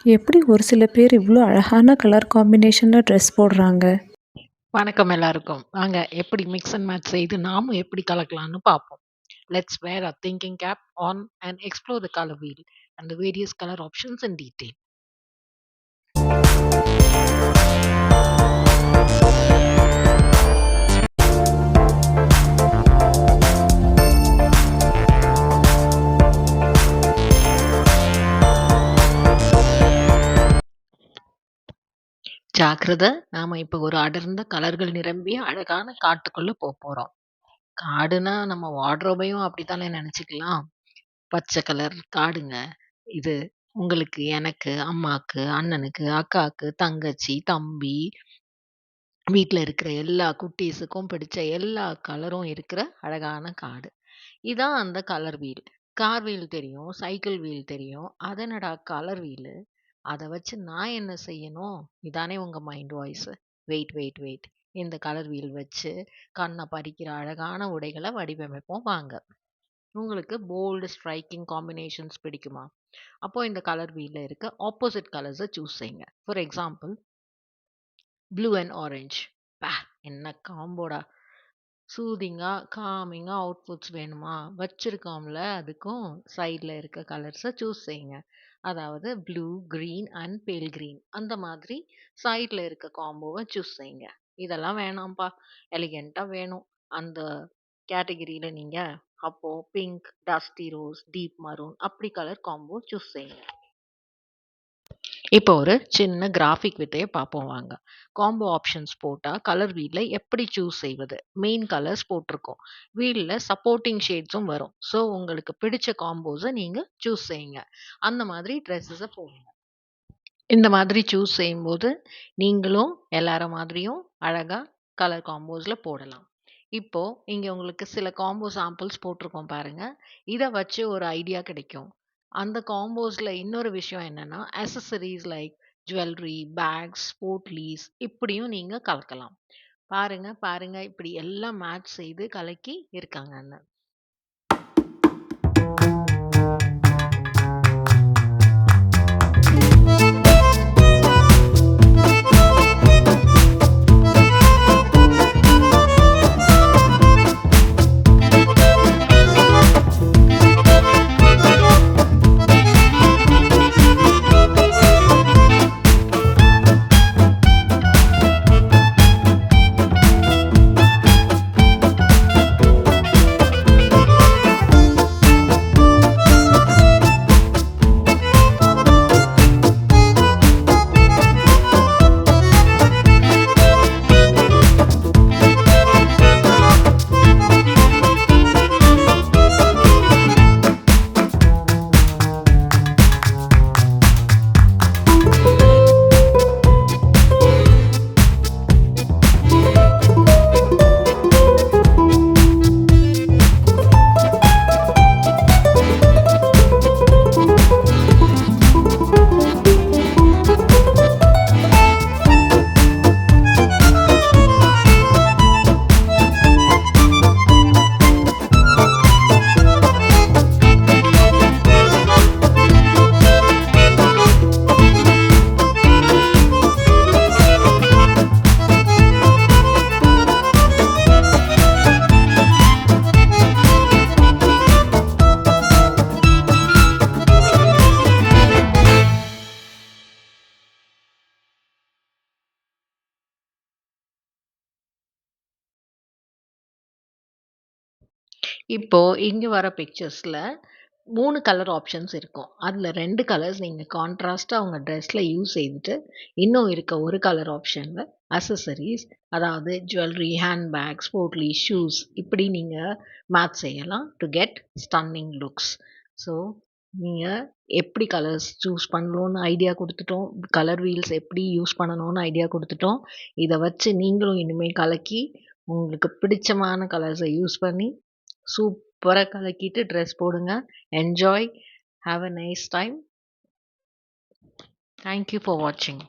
எப்படி ஒரு சில பேர் இவ்ளோ அழகான கலர் காம்பினேஷன்ல ட்ரெஸ் போடுறாங்க? வணக்கம் எல்லாருக்கும். வாங்க எப்படி மிக்ஸ் அண்ட் மேட்ச் செய்து நாமும் எப்படி கலக்கலாம்னு பார்ப்போம். Let's wear a thinking cap on and explore the color wheel and the various color options in detail. ஜாக்கிரதை, நாம இப்ப ஒரு அடர்ந்த கலர்கள் நிரம்பிய அழகான காட்டுக்குள்ள போறோம். காடுனா நம்ம வார்ட்ரோபையும் அப்படித்தானே நினைச்சுக்கலாம். பச்சை கலர் காடுங்க. இது உங்களுக்கு, எனக்கு, அம்மாக்கு, அண்ணனுக்கு, அக்காக்கு, தங்கச்சி, தம்பி, வீட்ல இருக்கிற எல்லா குட்டீஸுக்கும் பிடிச்ச எல்லா கலரும் இருக்கிற அழகான காடு. இதான் அந்த கலர் வீல். கார் வீல் தெரியும், சைக்கிள் வீல் தெரியும். அது என்னடா கலர் வீலு? அத வச்சு நான் என்ன செய்யணும்? இதானே உங்க மைண்ட் வாய்ஸ். வெயிட். இந்த கலர் வீல் வச்சு கண்ண பறிக்கிற அழகான உடைகள வடிவமைப்போம் வாங்க. உங்களுக்கு போல்டு ஸ்ட்ரைக்கிங் காம்பினேஷன்ஸ் பிடிக்குமா? அப்போ இந்த கலர் வீல்ல இருக்க ஆப்போசிட் கலர்ஸ சூஸ் செய்யுங்க. For example blue and orange. ப்பா! என்ன காம்போடா! சூதிங்கா, காமிங்கா அவுட்ஃபிட்ஸ் வேணுமா? வச்சிருக்கோம்ல அதுக்கும் சைட்ல இருக்க கலர்ஸ சூஸ் செய்யுங்க. அதாவது ப்ளூ, கிரீன் அண்ட் பேல் கிரீன். அந்த மாதிரி சைட்ல இருக்க காம்போவ சூஸ் செய்யுங்க. இதெல்லாம் வேணாம்ப்பா, எலிகன்ட்டா வேணும் அந்த கேட்டகரியில நீங்க, அப்போ pink, dusty rose, deep maroon அப்படி கலர் காம்போ சூஸ் செய்யுங்க. இப்போ ஒரு சின்ன கிராஃபிக் வித்தைய பார்ப்போம் வாங்க. காம்போ ஆப்ஷன்ஸ் போட்டா கலர் வீல்ல எப்படி சூஸ் செய்வது? மெயின் கலர்ஸ் போட்டிருக்கோம். வீல்ல சப்போர்ட்டிங் ஷேட்ஸும் வரும். ஸோ உங்களுக்கு பிடிச்ச காம்போஸ நீங்க சூஸ் செய்யுங்க. அந்த மாதிரி ட்ரெஸ்ஸஸ போடுங்க. இந்த மாதிரி சூஸ் செய்யும்போது நீங்களும் எல்லார மாதிரியும் அழகா கலர் காம்போஸ்ல போடலாம். இப்போ இங்க உங்களுக்கு சில காம்போ சாம்பிள்ஸ் போட்டிருக்கோம் பாருங்க. இத வச்சு ஒரு ஐடியா கிடைக்கும். அந்த காம்போஸ்ல இன்னொரு விஷயம் என்னன்னா, ஆக்சஸரீஸ் லைக் ஜுவல்லரி, பேக்ஸ், போட்லீஸ் இப்படியும் நீங்க கலக்கலாம். பாருங்க இப்படி எல்லாம் மேட்ச் செய்து கலக்கி இருக்காங்கன்னு. இப்போ இங்க வர பிக்சர்ஸ்ல 3 கலர் ஆப்ஷன்ஸ் இருக்கும். அதுல 2 கலர்ஸ் நீங்க கான்ட்ராஸ்ட்டா உங்க ட்ரெஸ்ல யூஸ் செய்துட்டு, இன்னும் இருக்க ஒரு கலர் ஆப்ஷன்ல அக்சஸரீஸ் அதாவது jewellery, hand bags, potli, shoes இப்படி நீங்க மேட்ச் செய்யலாம் to get stunning looks. So நீங்க எப்படி கலர்ஸ் சூஸ் பண்ணணும்னு ஐடியா குடுத்துட்டோம். கலர் வீல்ஸ் எப்படி யூஸ் பண்ணணும்னு ஐடியா குடுத்துட்டோம். இத வச்சு நீங்களும் இனிமே கலக்கி உங்களுக்கு பிடிச்சமான கலர்ஸ யூஸ் பண்ணி சூப்பரா கலக்கிட்டு ட்ரெஸ் போடுங்க. Enjoy. Have a nice time. Thank you for வாட்சிங்.